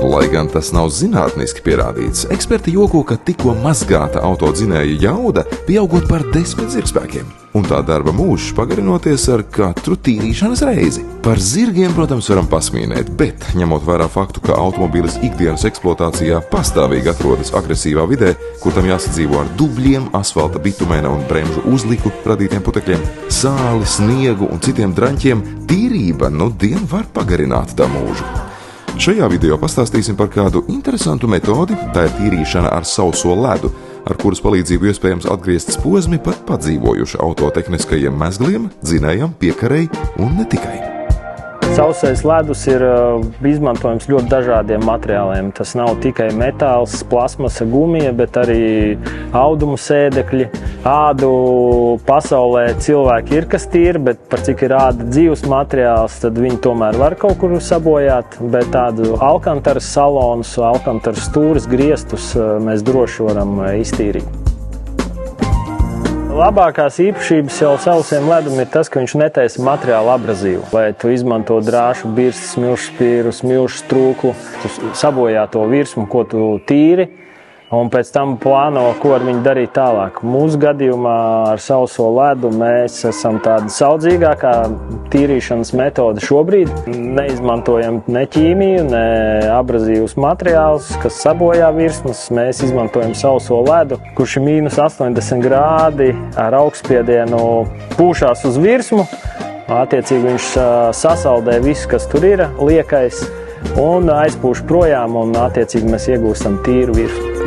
Lai gan tas nav zinātniski pierādīts, eksperti joko, ka tikko mazgāta autodzinēja jauda pieaugot par 10 zirgspēkiem, un tā darba mūžs pagarinoties ar katru tīrīšanas reizi. Par zirgiem, protams, varam pasmīnēt, bet ņemot vērā faktu, ka automobīlis ikdienas eksploatācijā pastāvīgi atrodas agresīvā vidē, kur tam jāsadzīvo ar dubļiem, asfalta, bitumēna un bremžu uzliku radītiem putekļiem, sāli, sniegu un citiem draņķiem, tīrība dien var pagarināt tā mūžu. Šajā video pastāstīsim par kādu interesantu metodi, tā ir tīrīšana ar sauso ledu, ar kuras palīdzību iespējams atgrieztas posmi pat padzīvojuši autotehniskajiem mezgliem, dzinējam, piekarei un ne tikai. Sausais ledus ir izmantojams ļoti dažādiem materiāliem. Tas nav tikai metāls, plasmasa, gumija, bet arī audumu sēdekļi. Ādu pasaulē cilvēki ir kas tīri, bet par cik ir āda dzīves materiāls, tad viņi tomēr var kaut kur sabojāt. Bet tādu alkantaras salonus, alkantaras stūres, griestus mēs droši varam iztīrīt. Labākās īpašības jau sausiem ledum ir tas, ka viņš netaisa materiālu abrazīvu. Vai tu izmanto drāšu, birstas, smilšspīru, smilšu strūklu, tu sabojā to virsmu, ko tu tīri, un pēc tam plāno, ko ar viņu darīt tālāk. Mūsu gadījumā ar sauso ledu mēs esam tāda saudzīgākā tīrīšanas metode šobrīd. Neizmantojam ne ķīmiju, ne abrazīvus materiālus, kas sabojā virsmas. Mēs izmantojam sauso ledu, kurš ir -80 grādi ar augstspiedienu pūšās uz virsmu. Attiecīgi viņš sasaldē visu, kas tur ir, liekais, un aizpūš projām, un attiecīgi mēs iegūstam tīru virsmu.